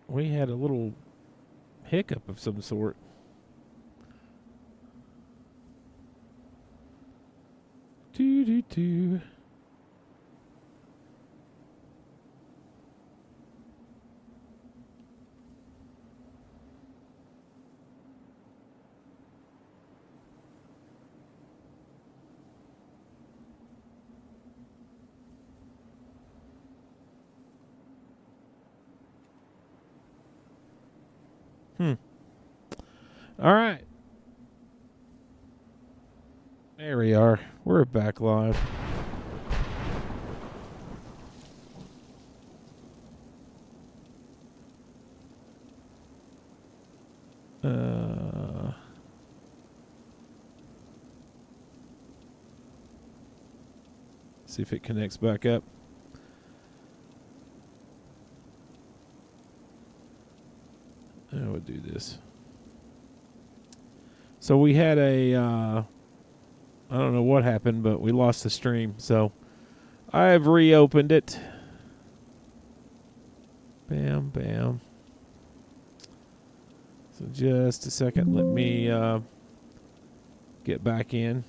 we had a little hiccup of some sort. Do. All right. There we are. We're back live. See if it connects back up. I would do this. So we had a, I don't know what happened, but we lost the stream. So I've reopened it. Bam, bam. So just a second. Let me get back in.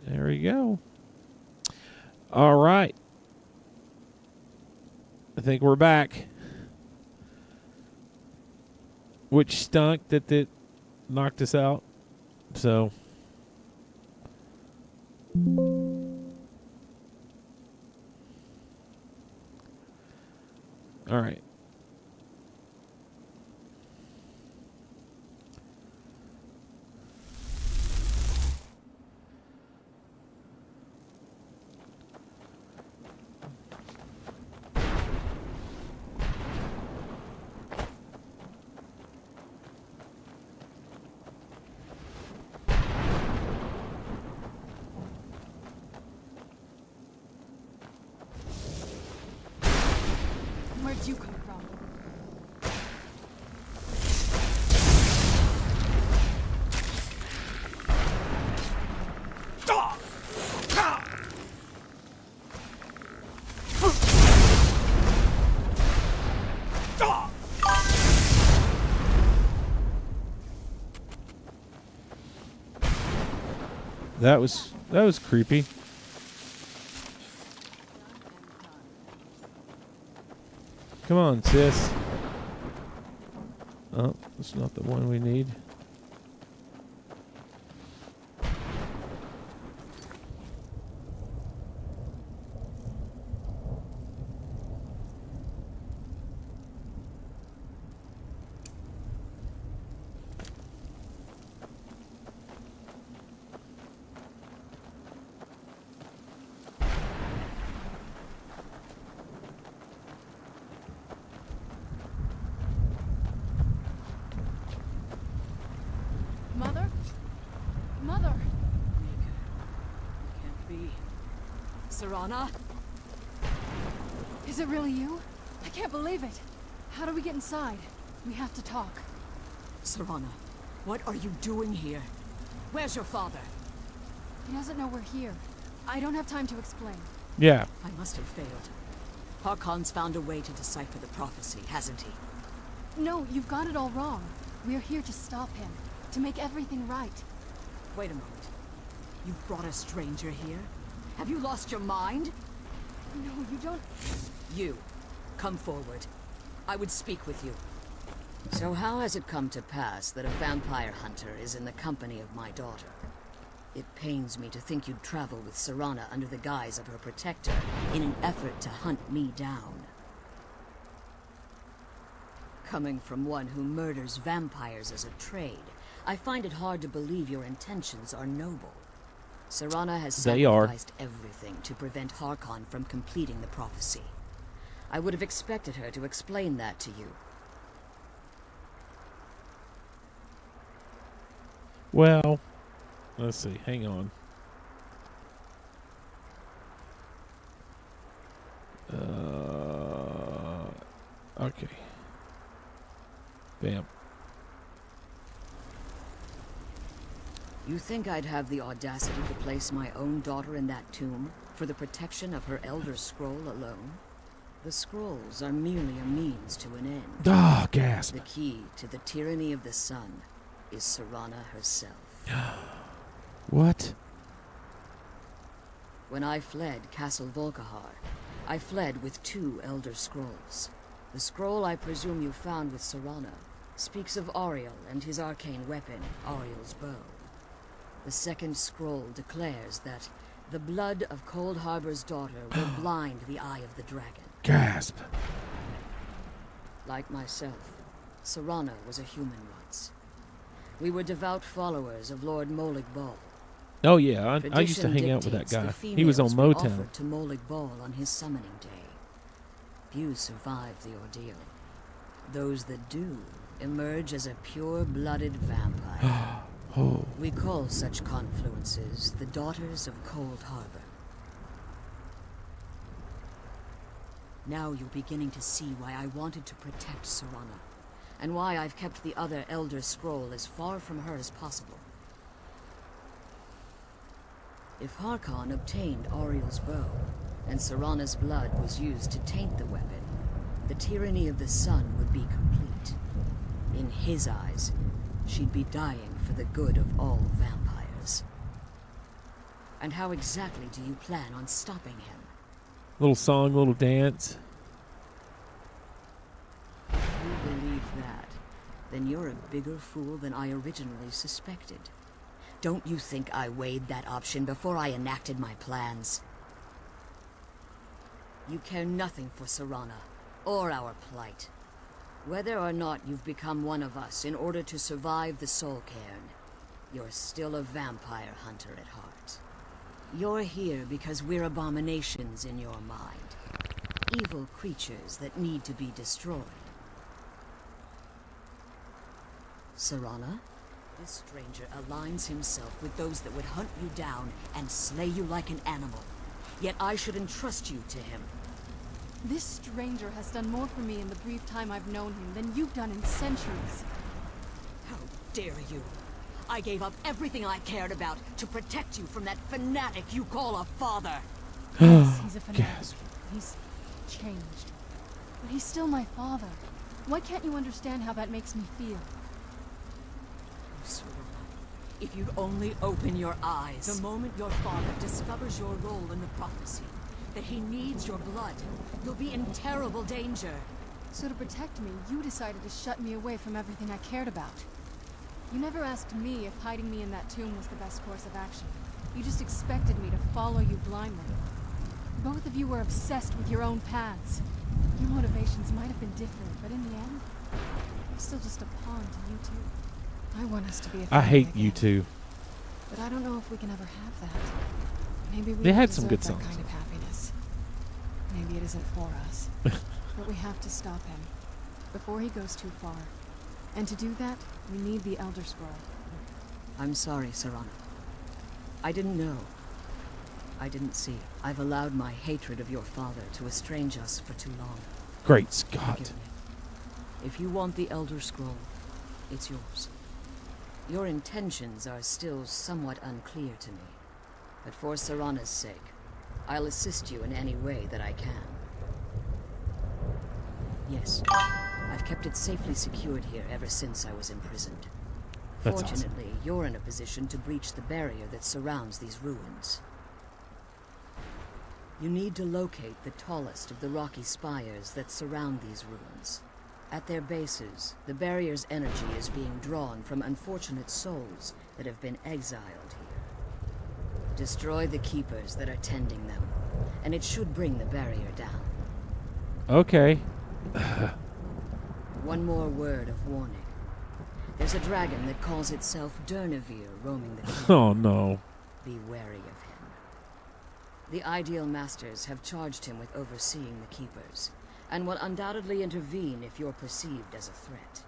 There we go. All right. I think we're back. Which stunk that it knocked us out. So. All right. Where'd you come from? That was creepy. Come on, sis. Oh, that's not the one we need. Mother? Mother! Can't be. Serana? Is it really you? I can't believe it. How do we get inside? We have to talk. Serana, what are you doing here? Where's your father? He doesn't know we're here. I don't have time to explain. Yeah. I must have failed. Harkon's found a way to decipher the prophecy, hasn't he? No, you've got it all wrong. We're here to stop him. To make everything right. Wait a moment. You brought a stranger here? Have you lost your mind? No, you don't... You, come forward. I would speak with you. So how has it come to pass that a vampire hunter is in the company of my daughter? It pains me to think you'd travel with Serana under the guise of her protector in an effort to hunt me down. Coming from one who murders vampires as a trade, I find it hard to believe your intentions are noble. Serana has sacrificed everything to prevent Harkon from completing the prophecy. I would have expected her to explain that to you. Well, let's see. Hang on. Okay. Bam. You think I'd have the audacity to place my own daughter in that tomb for the protection of her Elder Scroll alone? The scrolls are merely a means to an end. Ah, gasp. The key to the tyranny of the sun is Serana herself. What? When I fled Castle Volkihar, I fled with 2 Elder Scrolls. The scroll I presume you found with Serana speaks of Auriel and his arcane weapon, Auriel's bow. The second scroll declares that the blood of Cold Harbor's daughter will blind the eye of the dragon. Gasp. Like myself, Serana was a human once. We were devout followers of Lord Molig Ball. Oh, yeah. I used to Tradition hang out with that dictates guy. the He was on females were Motown. offered to Molig Ball on his summoning day. Few survive the ordeal. Those that do emerge as a pure-blooded vampire. Oh. We call such confluences the Daughters of Cold Harbor. Now you're beginning to see why I wanted to protect Serana, and why I've kept the other Elder Scroll as far from her as possible. If Harkon obtained Auriel's bow, and Serana's blood was used to taint the weapon, the tyranny of the sun would be complete. In his eyes, she'd be dying for the good of all vampires. And how exactly do you plan on stopping him? Little song, little dance. If you believe that, then you're a bigger fool than I originally suspected. Don't you think I weighed that option before I enacted my plans? You care nothing for Serana, or our plight. Whether or not you've become one of us in order to survive the Soul Cairn, you're still a vampire hunter at heart. You're here because we're abominations in your mind. Evil creatures that need to be destroyed. Serana? This stranger aligns himself with those that would hunt you down and slay you like an animal. Yet I should entrust you to him. This stranger has done more for me in the brief time I've known him than you've done in centuries. How dare you! I gave up everything I cared about to protect you from that fanatic you call a father! Yes, he's a fanatic. Gasp. He's changed. But he's still my father. Why can't you understand how that makes me feel? Serana, if you'd only open your eyes. The moment your father discovers your role in the prophecy, that he needs your blood, you'll be in terrible danger. So to protect me, you decided to shut me away from everything I cared about. You never asked me if hiding me in that tomb was the best course of action. You just expected me to follow you blindly. Both of you were obsessed with your own paths. Your motivations might have been different, but in the end, I'm still just a pawn to you two. I want us to be a I family hate again, you two. but I don't know if we can ever have that. Maybe we They don't had some good deserve that songs. kind of happiness. Maybe it isn't for us. But we have to stop him before he goes too far. And to do that, we need the Elder Scroll. I'm sorry, Serana. I didn't know. I didn't see. I've allowed my hatred of your father to estrange us for too long. Great Scott. Forgive me. If you want the Elder Scroll, it's yours. Your intentions are still somewhat unclear to me, but for Serana's sake, I'll assist you in any way that I can. Yes, I've kept it safely secured here ever since I was imprisoned. That's awesome. Fortunately, you're in a position to breach the barrier that surrounds these ruins. You need to locate the tallest of the rocky spires that surround these ruins. At their bases, the barrier's energy is being drawn from unfortunate souls that have been exiled here. Destroy the keepers that are tending them, and it should bring the barrier down. Okay. One more word of warning. There's a dragon that calls itself Durnevere roaming the clearing. Oh, no. Be wary of him. The Ideal Masters have charged him with overseeing the Keepers, and will undoubtedly intervene if you're perceived as a threat.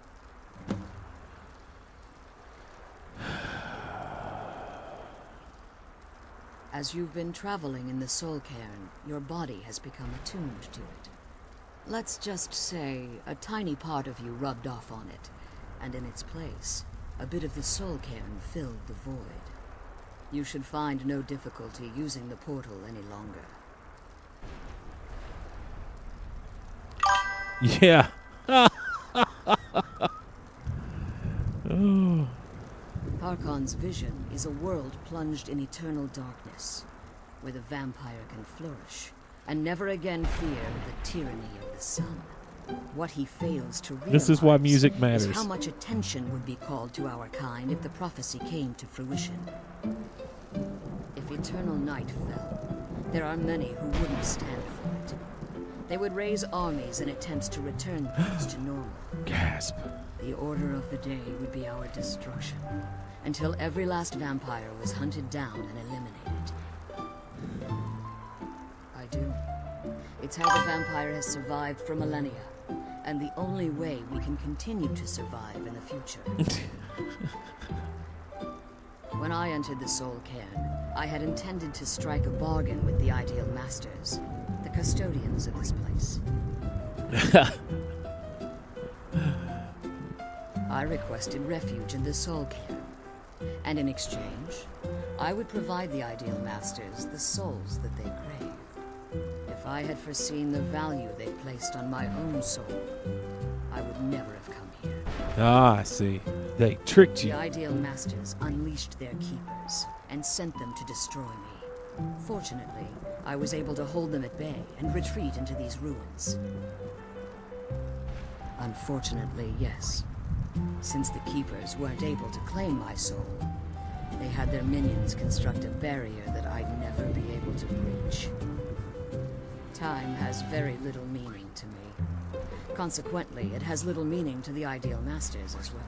As you've been traveling in the soul cairn, your body has become attuned to it. Let's just say a tiny part of you rubbed off on it, and in its place, a bit of the soul cairn filled the void. You should find no difficulty using the portal any longer. Yeah. Oh. Parkon's vision is a world plunged in eternal darkness, where the vampire can flourish, and never again fear the tyranny of the sun. What he fails to realize This is why music matters. is how much attention would be called to our kind if the prophecy came to fruition. If eternal night fell, there are many who wouldn't stand for it. They would raise armies in attempts to return things to normal. Gasp. The order of the day would be our destruction, until every last vampire was hunted down and eliminated. I do. It's how the vampire has survived for millennia, and the only way we can continue to survive in the future. When I entered the Soul Cairn, I had intended to strike a bargain with the Ideal Masters, the custodians of this place. I requested refuge in the Soul Cairn, and in exchange, I would provide the Ideal Masters the souls that they crave. If I had foreseen the value they placed on my own soul, I would never have come here. Ah, I see. They tricked you. The Ideal Masters unleashed their keepers and sent them to destroy me. Fortunately, I was able to hold them at bay and retreat into these ruins. Unfortunately, yes. Since the keepers weren't able to claim my soul, they had their minions construct a barrier that I'd never be able to breach. Time has very little meaning to me. Consequently, it has little meaning to the Ideal Masters as well.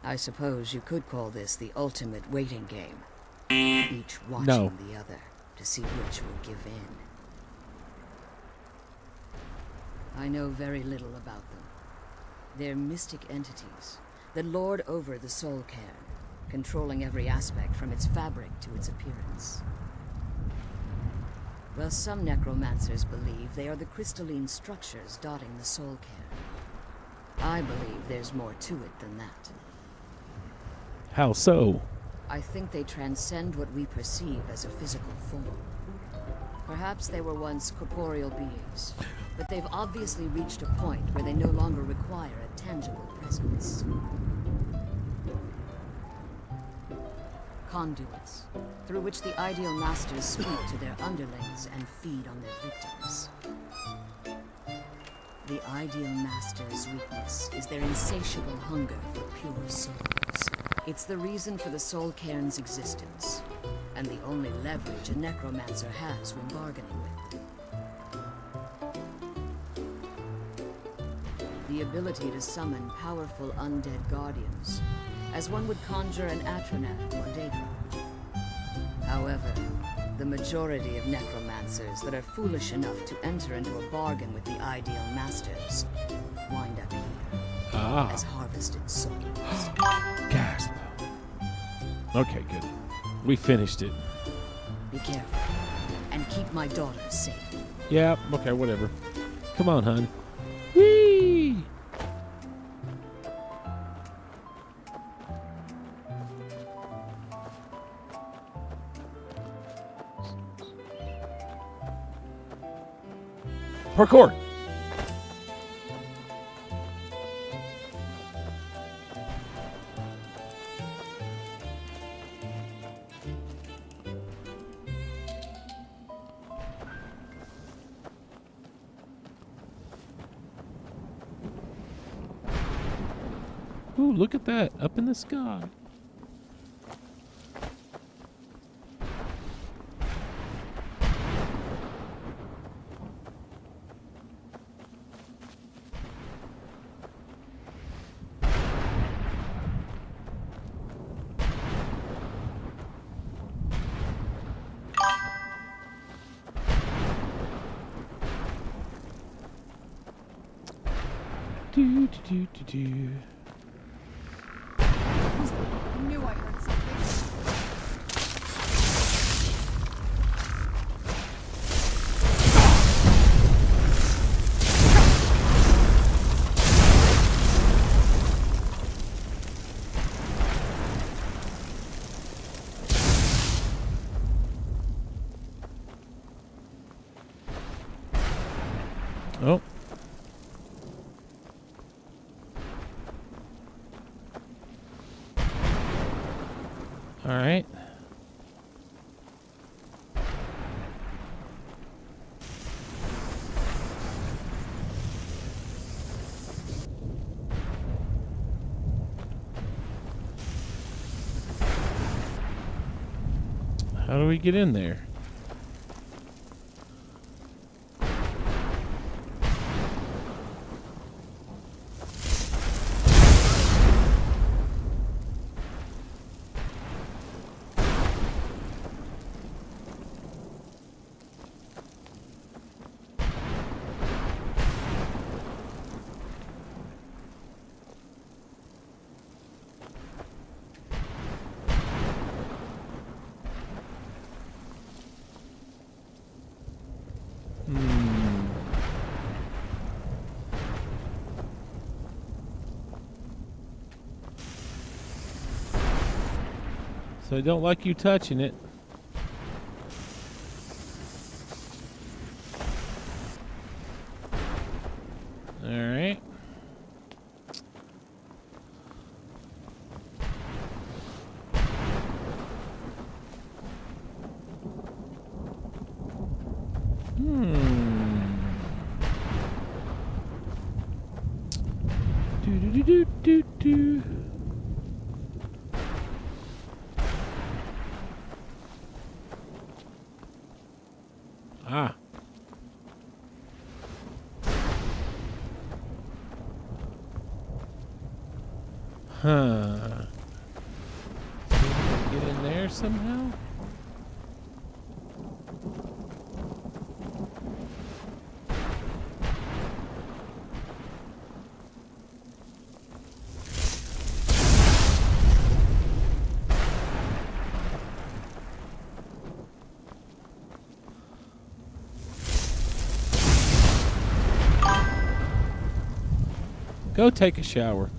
I suppose you could call this the ultimate waiting game. Each watching the other to see which will give in. I know very little about them. They're mystic entities that lord over the Soul Cairn, controlling every aspect from its fabric to its appearance. Well, some necromancers believe they are the crystalline structures dotting the Soul Cairn. I believe there's more to it than that. How so? I think they transcend what we perceive as a physical form. Perhaps they were once corporeal beings, but they've obviously reached a point where they no longer require a tangible presence. Conduits, through which the Ideal Masters speak to their underlings and feed on their victims. The Ideal Masters' weakness is their insatiable hunger for pure souls. It's the reason for the Soul Cairn's existence, and the only leverage a necromancer has when bargaining with them. The ability to summon powerful undead guardians, as one would conjure an Atronath or Daedra. However, the majority of necromancers that are foolish enough to enter into a bargain with the Ideal Masters wind up here as harvested souls. Gasp. Okay, good. We finished it. Be careful, and keep my daughter safe. Yeah, okay, whatever. Come on, hun. Whee! Parkour! Ooh, look at that, up in the sky. Do, do, do, do, do. I knew I heard something. Oh. All right. How do we get in there? So I don't like you touching it. All right. Do. Ah. Huh. Get in there somehow? Go take a shower.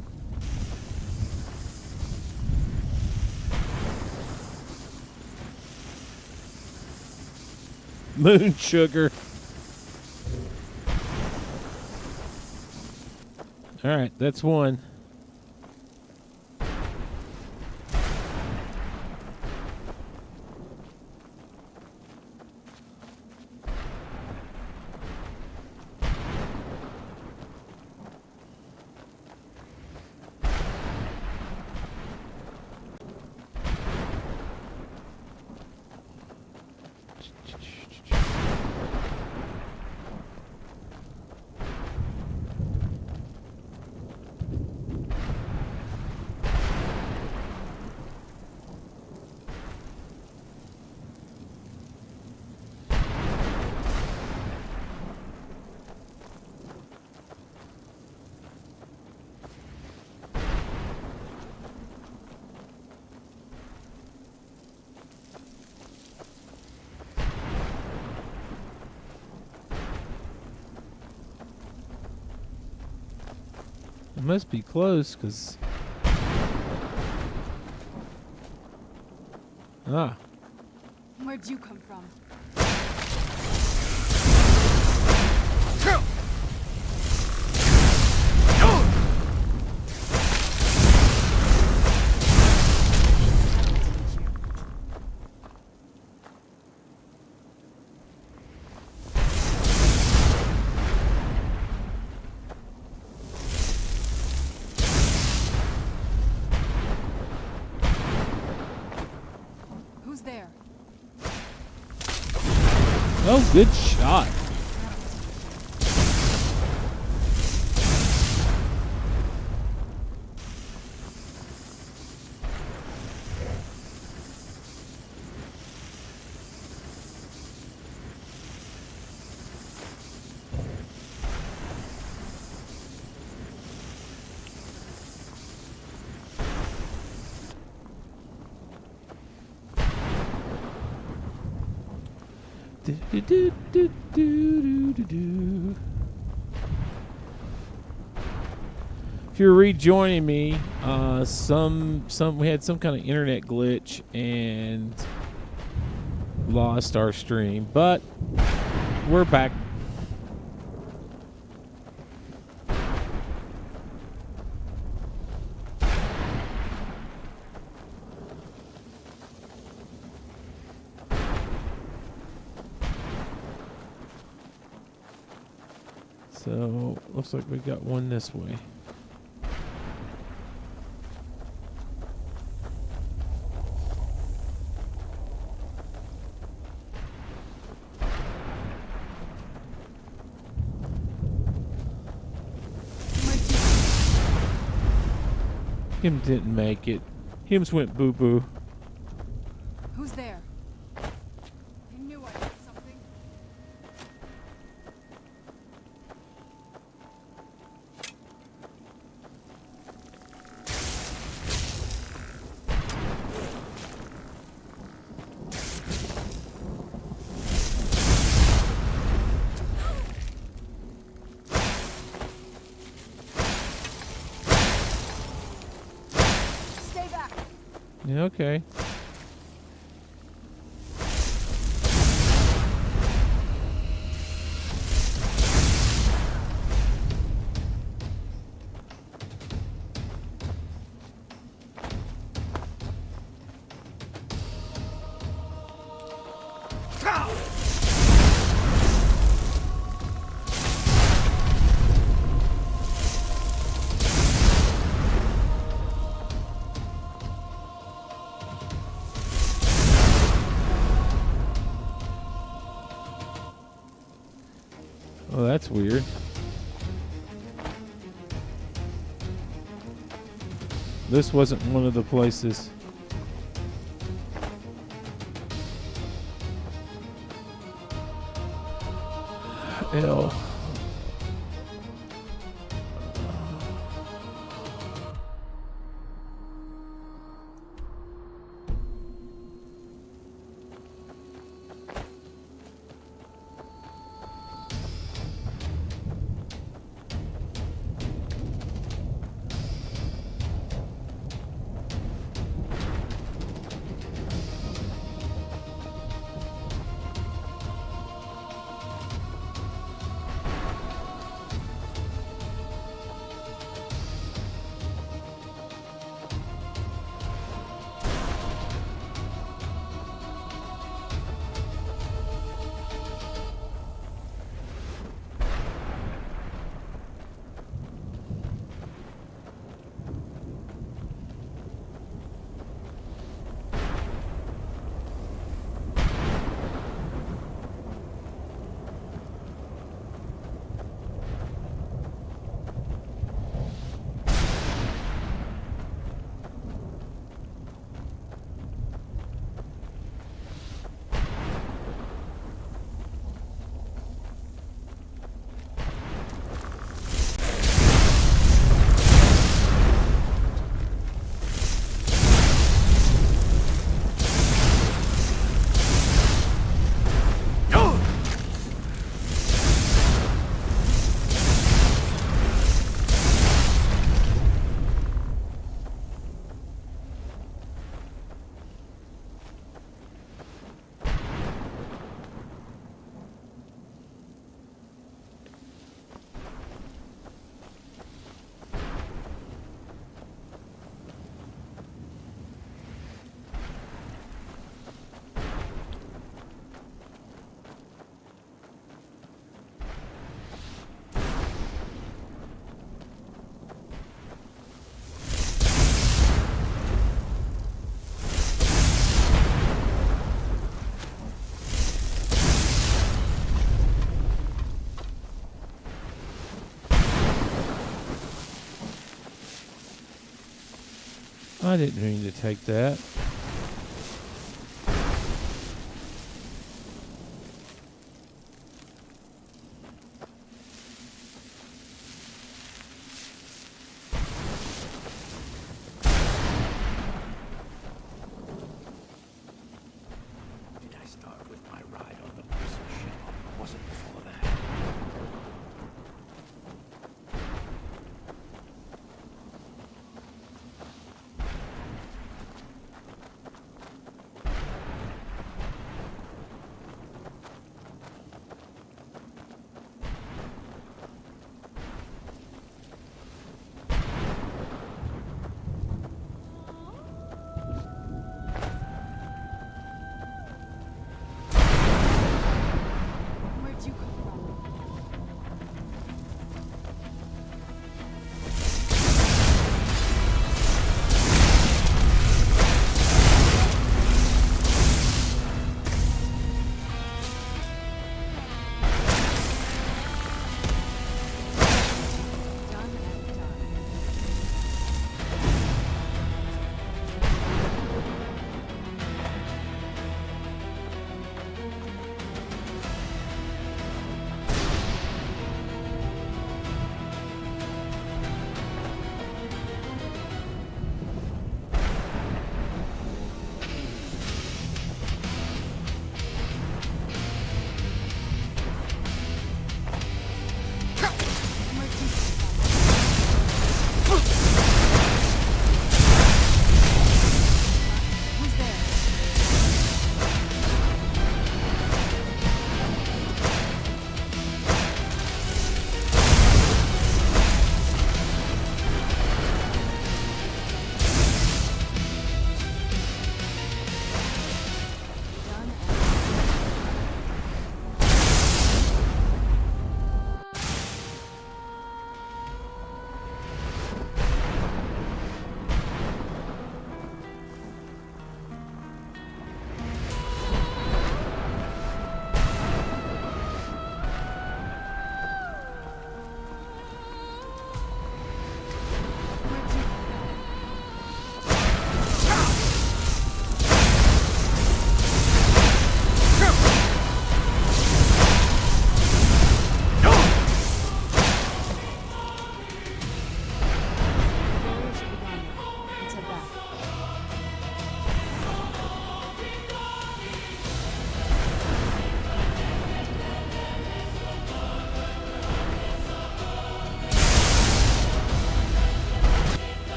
Moon sugar. All right, that's one. It must be close, because... Ah. Where'd you come from? Who's there? Oh, good shot. If you're rejoining me, we had some kind of internet glitch and lost our stream, but we're back. So, looks like we got one this way. Him didn't make it. Hims went boo-boo. Who's there? I knew I had something. Stay back. Yeah, okay. Oh, that's weird. This wasn't one of the places. Ew. I didn't mean to take that. Did I start with my ride on the person ship? Wasn't before that.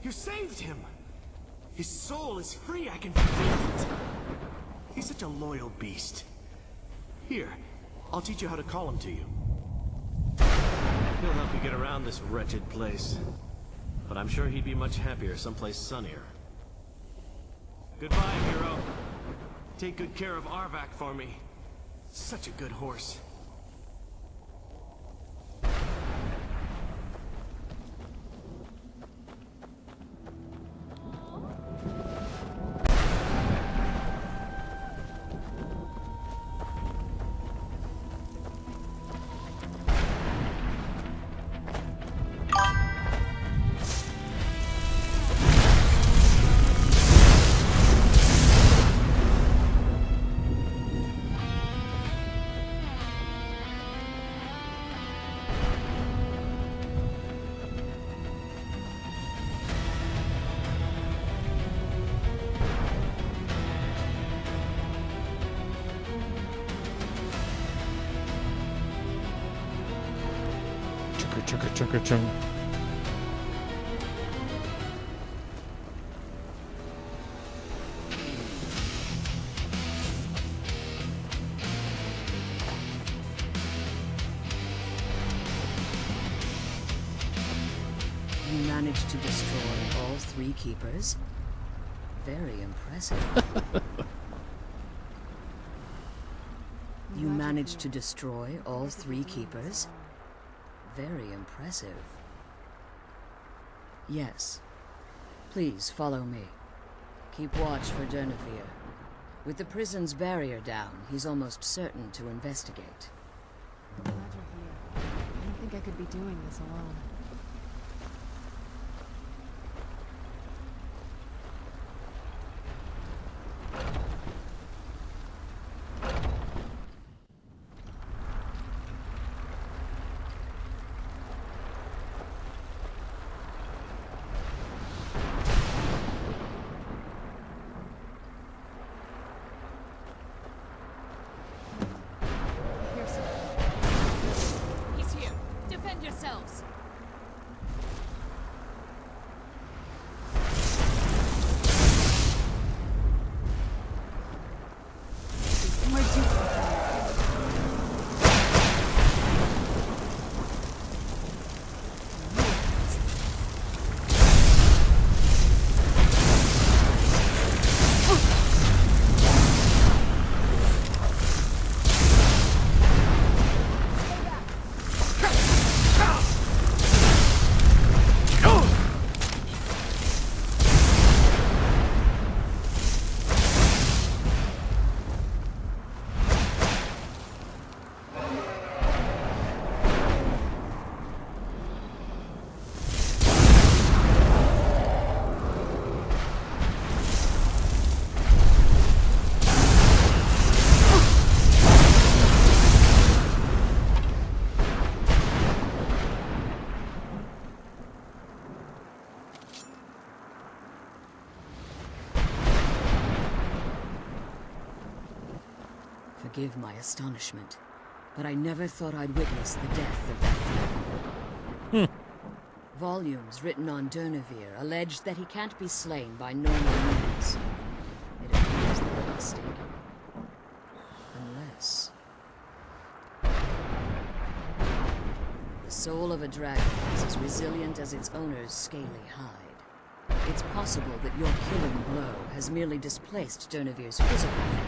You saved him! His soul is free, I can feel it! He's such a loyal beast. Here, I'll teach you how to call him to you. He'll help you get around this wretched place. But I'm sure he'd be much happier someplace sunnier. Goodbye, hero. Take good care of Arvak for me. Such a good horse. Chugga chung. You managed to destroy all 3 keepers? Very impressive. You managed to destroy all 3 keepers? Very impressive. Yes. Please follow me. Keep watch for Durnevere. With the prison's barrier down, he's almost certain to investigate. I'm glad you're here. I don't think I could be doing this alone. He's here. Defend yourselves. Where'd you come from? Forgive my astonishment, but I never thought I'd witness the death of that dragon. Volumes written on Durnevere allege that he can't be slain by normal means. It appears they were mistaken. Unless... The soul of a dragon is as resilient as its owner's scaly hide. It's possible that your killing blow has merely displaced Durnevere's physical form,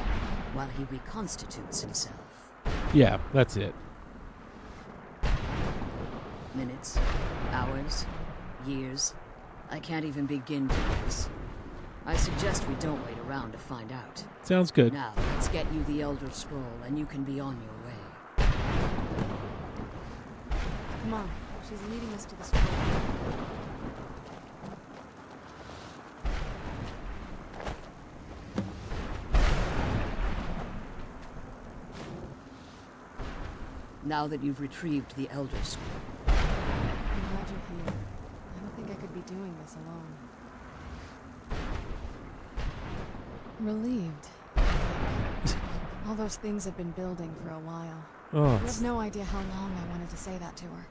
while he reconstitutes himself. Yeah, that's it. Minutes, hours, years. I can't even begin to guess. I suggest we don't wait around to find out. Sounds good. Now, let's get you the Elder Scroll, and you can be on your way. Come on, she's leading us to the scroll. Now that you've retrieved the Elder Scroll, I'm glad you're here. I don't think I could be doing this alone. Relieved. All those things have been building for a while. Oh, You have no idea how long I wanted to say that to her.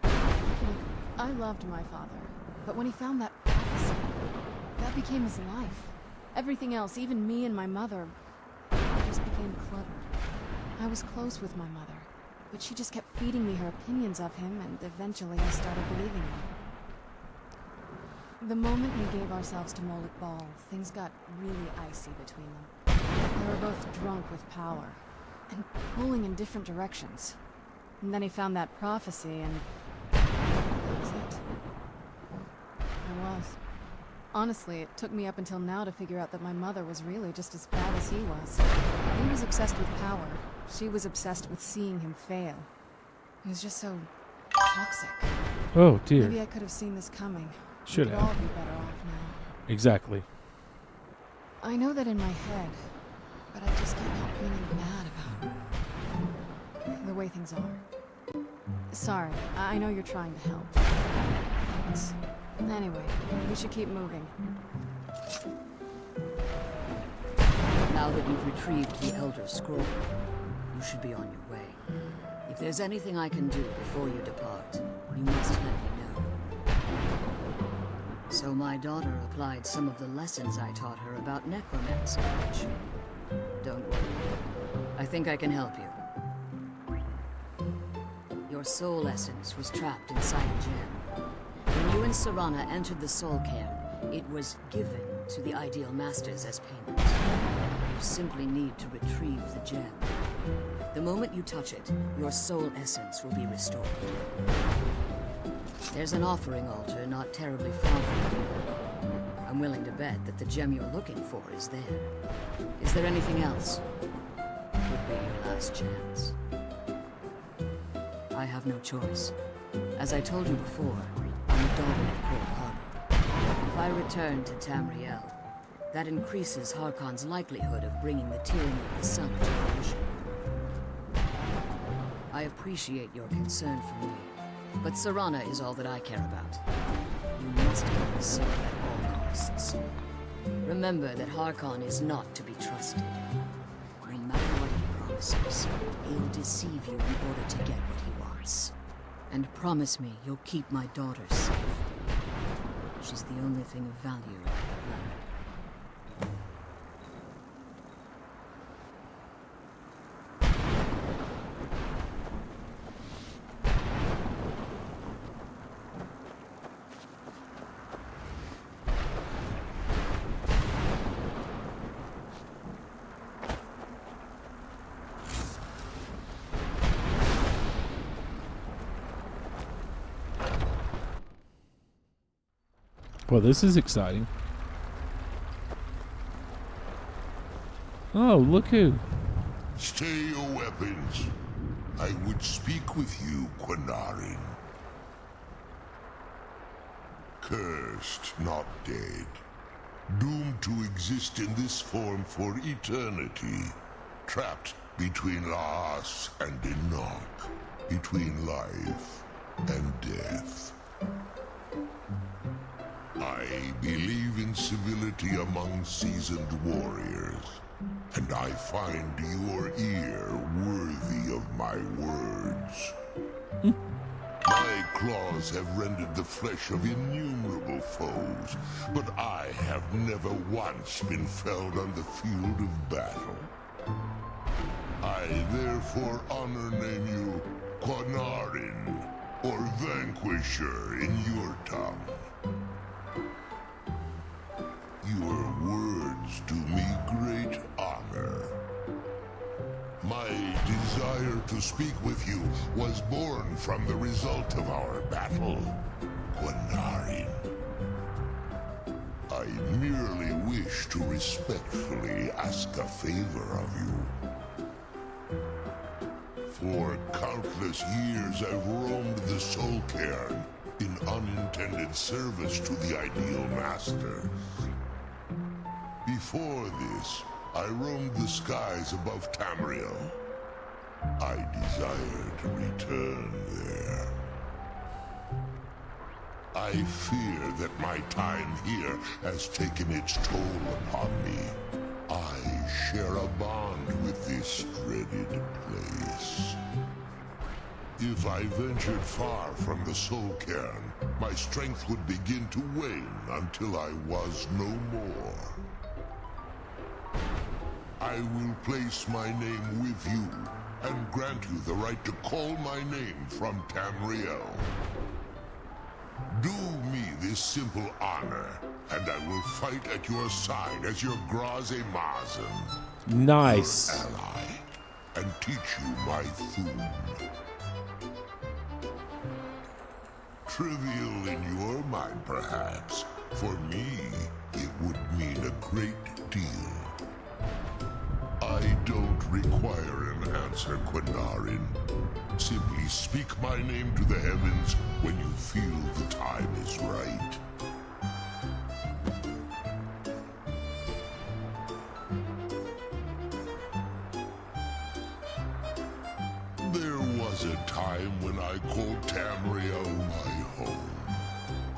Look, I loved my father, but when he found that prophecy, that became his life. Everything else, even me and my mother, just became cluttered. I was close with my mother, but she just kept feeding me her opinions of him, and eventually I started believing them. The moment we gave ourselves to Moloch Ball, things got really icy between them. They were both drunk with power, and pulling in different directions. And then he found that prophecy, and that was it. I was. Honestly, it took me up until now to figure out that my mother was really just as bad as he was. He was obsessed with power. She was obsessed with seeing him fail. It was just so toxic. oh dear. Maybe I could have seen this coming. Should We could have. all be better off now. Exactly. I know that in my head, but I just can't help feeling mad about the way things are. Sorry, I know you're trying to help. Thanks. Anyway, we should keep moving. now that you've retrieved the Elder Scroll, you should be on your way. If there's anything I can do before you depart, you must let me know. So my daughter applied some of the lessons I taught her about necromancy. Don't worry. I think I can help you. Your soul essence was trapped inside a gem. When you and Serana entered the soul cairn, it was given to the Ideal Masters as payment. You simply need to retrieve the gem. The moment you touch it, your soul essence will be restored. There's an offering altar not terribly far from you. I'm willing to bet that the gem you're looking for is there. Is there anything else? Would be your last chance. I have no choice. As I told you before, I'm a daughter of Cold Harbor. If I return to Tamriel, that increases Harkon's likelihood of bringing the tyranny of the sun to fruition. I appreciate your concern for me, but Serana is all that I care about. You must keep her safe at all costs. Remember that Harkon is not to be trusted. No matter what he promises, he'll deceive you in order to get what he wants. And promise me you'll keep my daughter safe. She's the only thing of value I have left. Well, this is exciting. Oh, look who. Stay your weapons. I would speak with you, Quinarin. Cursed, not dead. Doomed to exist in this form for eternity. Trapped between Laas and Enoch. Between life and death. I believe in civility among seasoned warriors, and I find your ear worthy of my words. My claws have rended the flesh of innumerable foes, but I have never once been felled on the field of battle. I therefore name you Quinarin, or Vanquisher in your tongue. Your words do me great honor. My desire to speak with you was born from the result of our battle, Quinarin. I merely wish to respectfully ask a favor of you. For countless years I've roamed the Soul Cairn in unintended service to the ideal masters. Before this, I roamed the skies above Tamriel. I desire to return there. I fear that my time here has taken its toll upon me. I share a bond with this dreaded place. If I ventured far from the Soul Cairn, my strength would begin to wane until I was no more. I will place my name with you and grant you the right to call my name from Tamriel. Do me this simple honor, and I will fight at your side as your Graze Mazen, Nice. your ally, and teach you my Thum. Trivial in your mind, perhaps. For me, it would mean a great deal. I don't require an answer, Quinarin. Simply speak my name to the heavens when you feel the time is right. There was a time when I called Tamriel my home,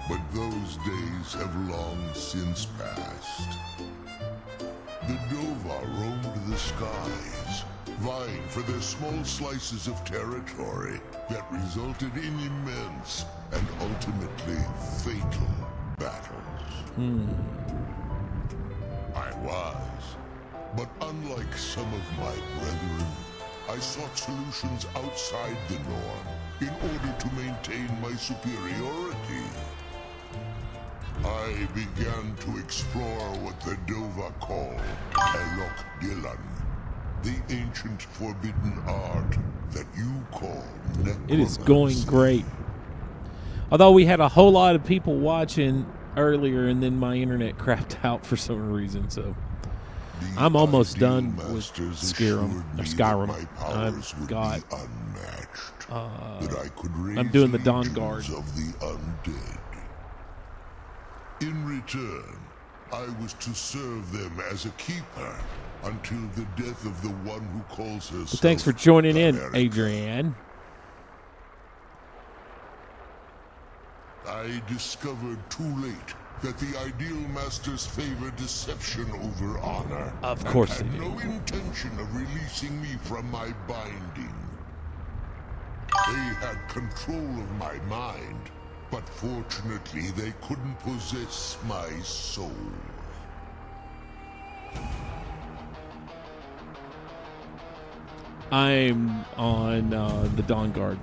but those days have long since passed. The Dova roamed the skies, vying for their small slices of territory that resulted in immense and ultimately fatal battles. I was, but unlike some of my brethren, I sought solutions outside the norm in order to maintain my superiority. I began to explore what the Dova call Elok Dylan, the ancient forbidden art that you call necromancy. It is going great. Although we had a whole lot of people watching earlier, and then my internet crapped out for some reason, so The I'm almost ideal done with masters Skyrim. assured me Skyrim. that my powers I've would got, be unmatched, that I could raise I'm doing the Dawn legions Guard. of the undead. In return, I was to serve them as a keeper until the death of the one who calls herself. Well, thanks for joining in, America. Adrienne. I discovered too late that the ideal masters favor deception over honor. Of course and they had do. no intention of releasing me from my binding. They had control of my mind, but fortunately they couldn't possess my soul. I'm on the Dawn Guard.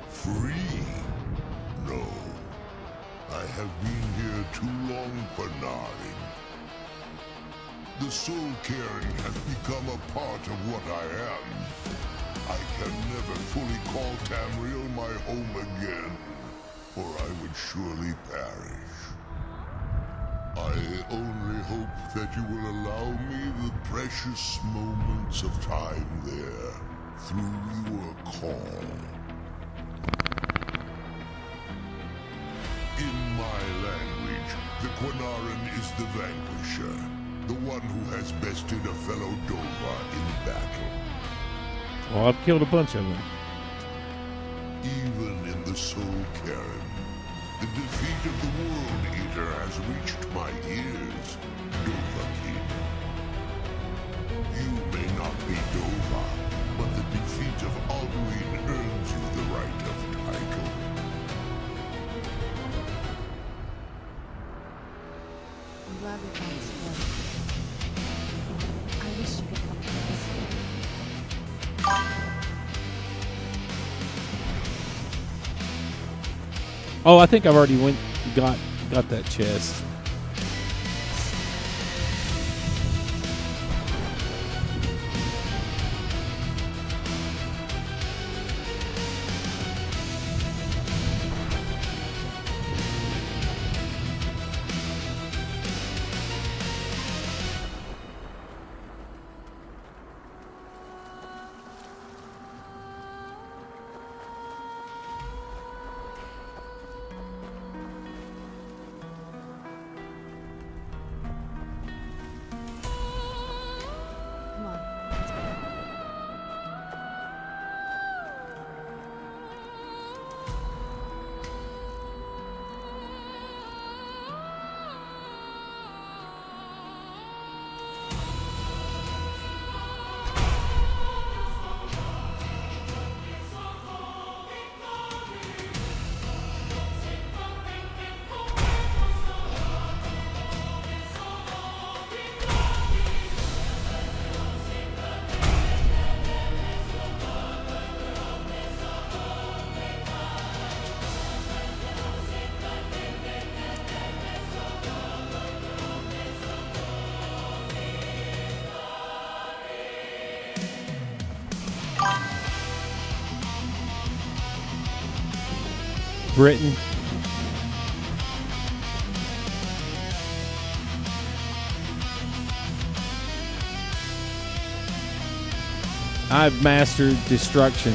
Free? No. I have been here too long for Narin. The Soul Cairn has become a part of what I am. I can never fully call Tamriel my home again, or I would surely perish. I only hope that you will allow me the precious moments of time there, through your call. In my language, the Quinarin is the vanquisher, the one who has bested a fellow Dova in battle. Well, I've killed a bunch of them. Even in the Soul Cairn, the defeat of the World Eater has reached my ears, Dovahkiin. You may not be Dova, but the defeat of Alduin earns you the right of title. I'm glad we found this place. I wish you could come to this. Oh, I think I've already got that chest. frostbitten. I've mastered destruction.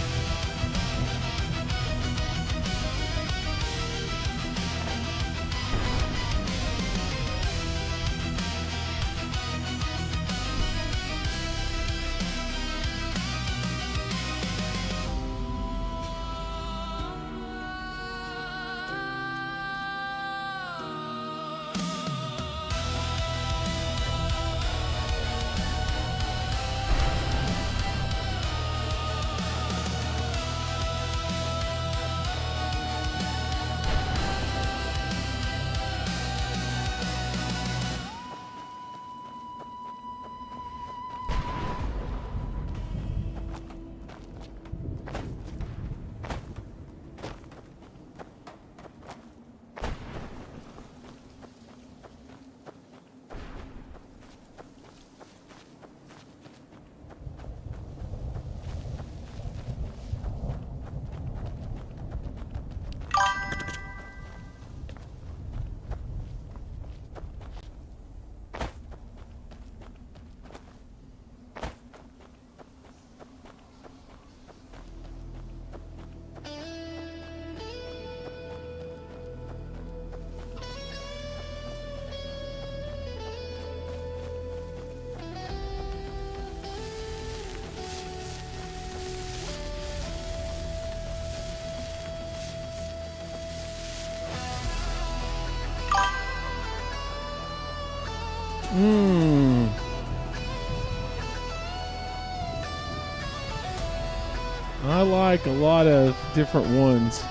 I like a lot of different ones.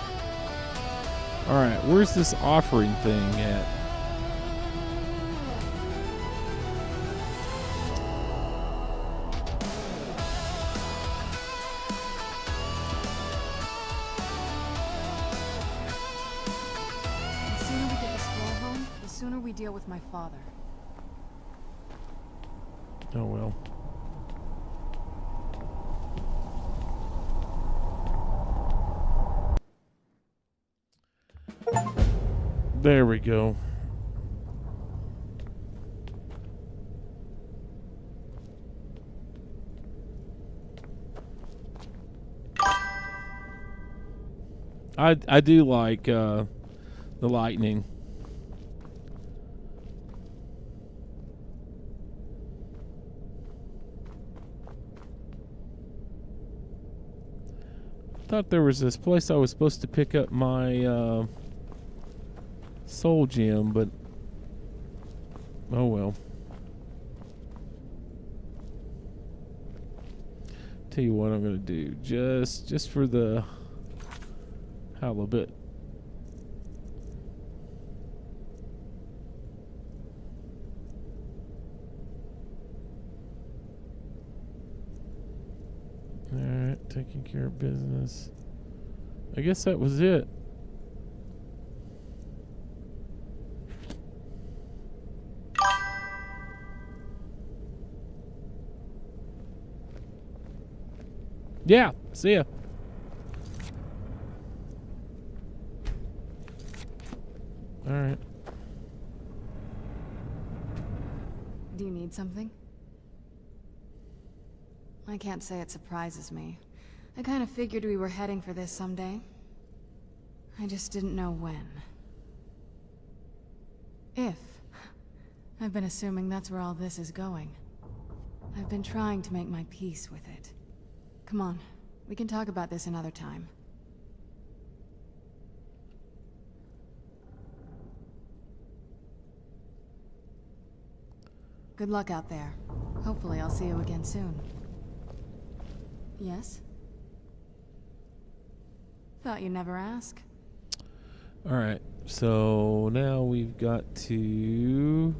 Alright, where's this offering thing at? The sooner we get this scroll home, the sooner we deal with my father. Oh well. There we go. I do like the lightning. Thought there was this place I was supposed to pick up my soul gem, but oh well. Tell you what I'm gonna do, just for the halibut. Alright, taking care of business. I guess that was it. Yeah, see ya. Alright. Do you need something? I can't say it surprises me. I kind of figured we were heading for this someday. I just didn't know when. If. I've been assuming that's where all this is going. I've been trying to make my peace with it. Come on, we can talk about this another time. Good luck out there. Hopefully I'll see you again soon. Yes? Thought you'd never ask. Alright, so now we've got to...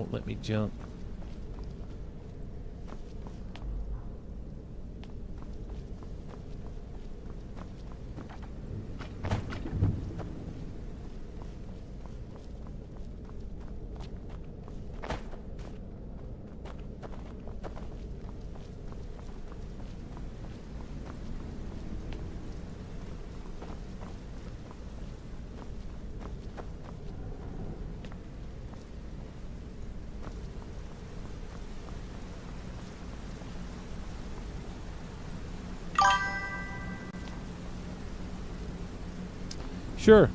won't let me jump. Sure.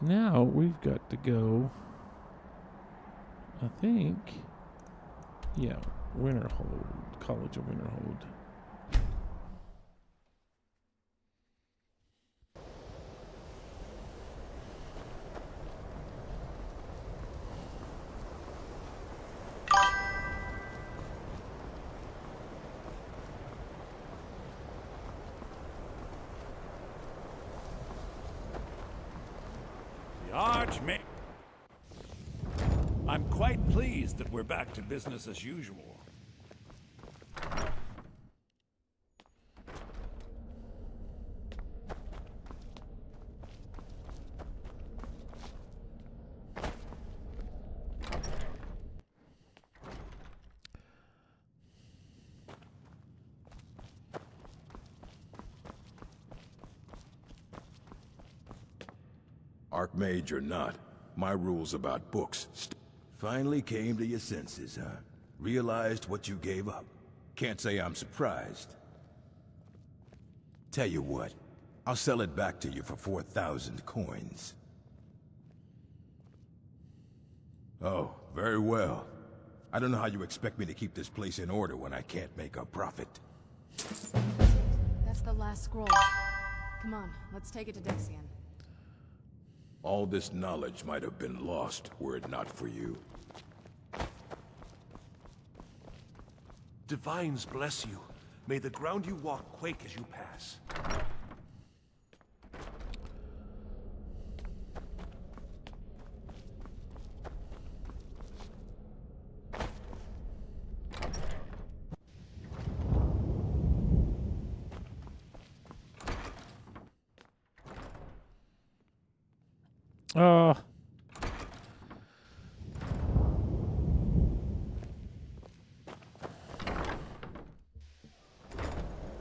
Now we've got to go, I think, yeah, Winterhold, College of Winterhold. I'm quite pleased that we're back to business as usual. Archmage or not, my rules about books finally came to your senses, huh? Realized what you gave up. Can't say I'm surprised. Tell you what, I'll sell it back to you for 4,000 coins. Oh, very well. I don't know how you expect me to keep this place in order when I can't make a profit. That's the last scroll. Come on, let's take it to Dexian. All this knowledge might have been lost were it not for you. Divines bless you. May the ground you walk quake as you pass.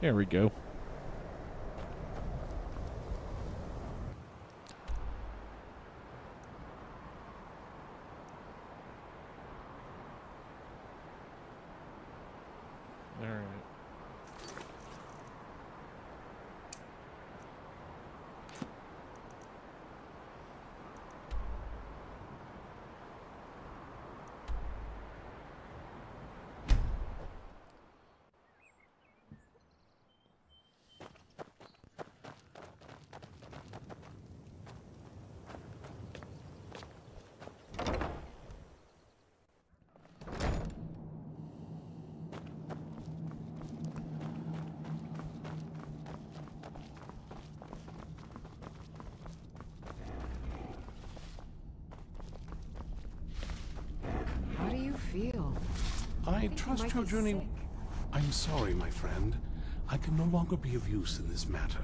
There we go. All right. How do you feel? I think you trust might your be journey. sick. I'm sorry, my friend. I can no longer be of use in this matter.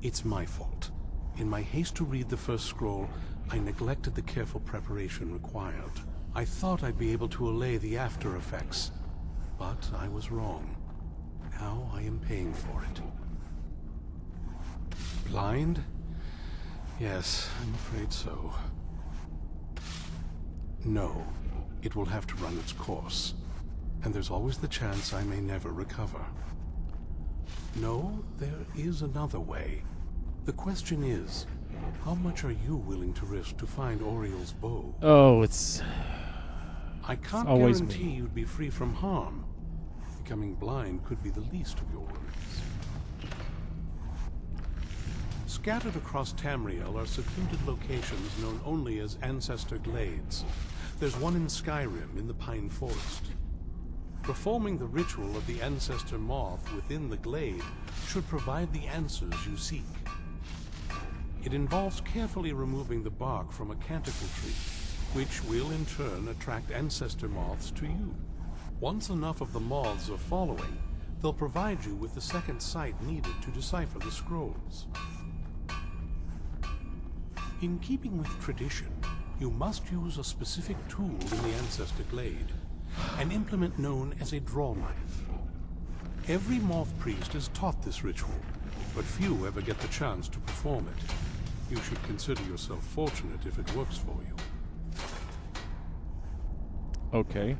It's my fault. In my haste to read the first scroll, I neglected the careful preparation required. I thought I'd be able to allay the after effects, but I was wrong. Now I am paying for it. Blind? Yes, I'm afraid so. No, it will have to run its course. And there's always the chance I may never recover. No, there is another way. The question is, how much are you willing to risk to find Oriel's bow? Oh, it's I can't always guarantee me. you'd be free from harm. Becoming blind could be the least of your worries. Scattered across Tamriel are secluded locations known only as Ancestor Glades. There's one in Skyrim in the Pine Forest. Performing the ritual of the Ancestor Moth within the glade should provide the answers you seek. It involves carefully removing the bark from a canticle tree, which will in turn attract Ancestor Moths to you. Once enough of the moths are following, they'll provide you with the second sight needed to decipher the scrolls. In keeping with tradition, you must use a specific tool in the Ancestor Glade, an implement known as a draw knife. Every moth priest is taught this ritual, but few ever get the chance to perform it. You should consider yourself fortunate if it works for you. okay.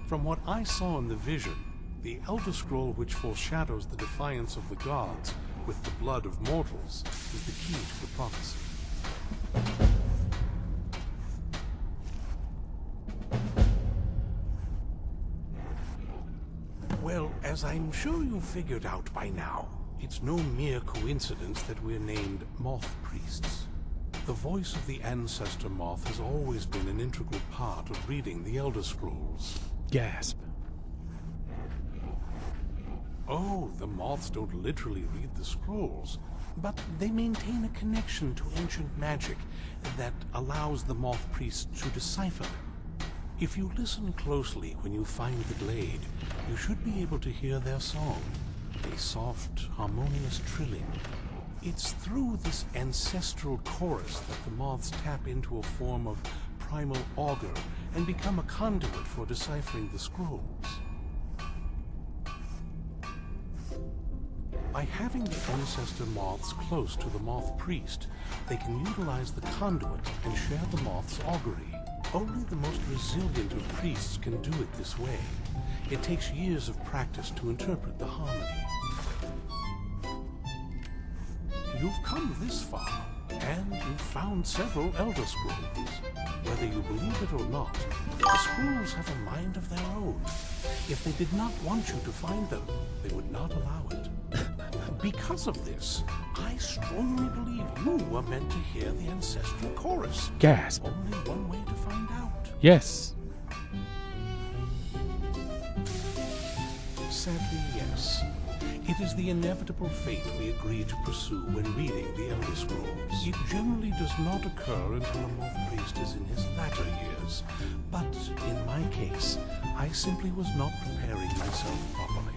From what I saw in the vision, the Elder Scroll which foreshadows the defiance of the gods with the blood of mortals is the key to the prophecy. Well, as I'm sure you've figured out by now, it's no mere coincidence that we're named Moth Priests. The voice of the Ancestor Moth has always been an integral part of reading the Elder Scrolls. Gasp. Oh, the moths don't literally read the scrolls, but they maintain a connection to ancient magic that allows the moth priests to decipher them. If you listen closely when you find the glade, you should be able to hear their song, a soft, harmonious trilling. It's through this ancestral chorus that the moths tap into a form of primal augur and become a conduit for deciphering the scrolls. By having the ancestor moths close to the moth priest, they can utilize the conduit and share the moth's augury. Only the most resilient of priests can do it this way. It takes years of practice to interpret the harmony. You've come this far, and you've found several Elder Scrolls. Whether you believe it or not, the scrolls have a mind of their own. If they did not want you to find them, they would not allow it. Because of this, I strongly believe you are meant to hear the ancestral chorus. Gasp. Only one way to find out. Yes. Sadly, yes. It is the inevitable fate we agree to pursue when reading the Elder Scrolls. It generally does not occur until a moth priest is in his latter years. But in my case, I simply was not preparing myself properly.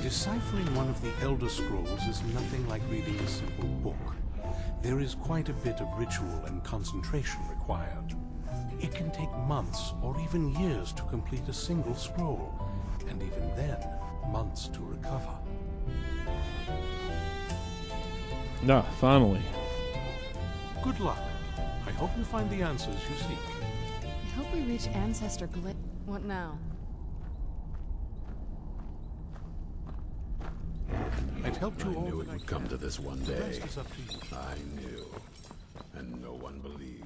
Deciphering one of the Elder Scrolls is nothing like reading a simple book. There is quite a bit of ritual and concentration required. It can take months or even years to complete a single scroll, and even then, months to recover. No, finally. Good luck. I hope you find the answers you seek. I hope we reach Ancestor Glit. What now? I've helped you I all knew it that I would come can. to this one The day. rest is up to you. I knew. And no one believed.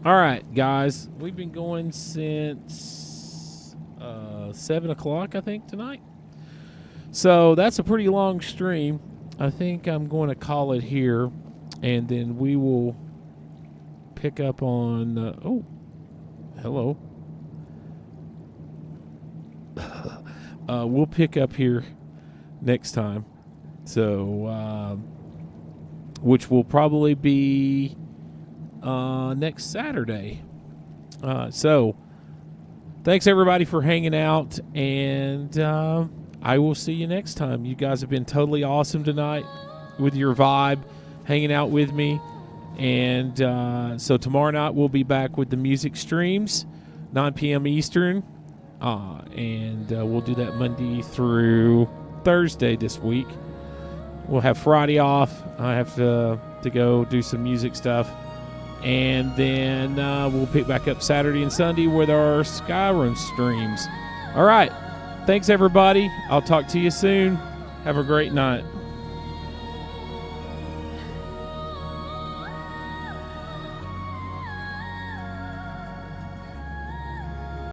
All right, guys. We've been going since 7 o'clock, I think, tonight. So that's a pretty long stream. I think I'm going to call it here, and then we will pick up on... oh, hello. We'll pick up here next time. So, which will probably be next Saturday. So, thanks everybody for hanging out, and I will see you next time. You guys have been totally awesome tonight with your vibe, hanging out with me. And so tomorrow night we'll be back with the music streams, 9 p.m. Eastern. And we'll do that Monday through Thursday this week. We'll have Friday off. I have to go do some music stuff. And then we'll pick back up Saturday and Sunday with our Skyrim streams. All right. Thanks, everybody. I'll talk to you soon. Have a great night.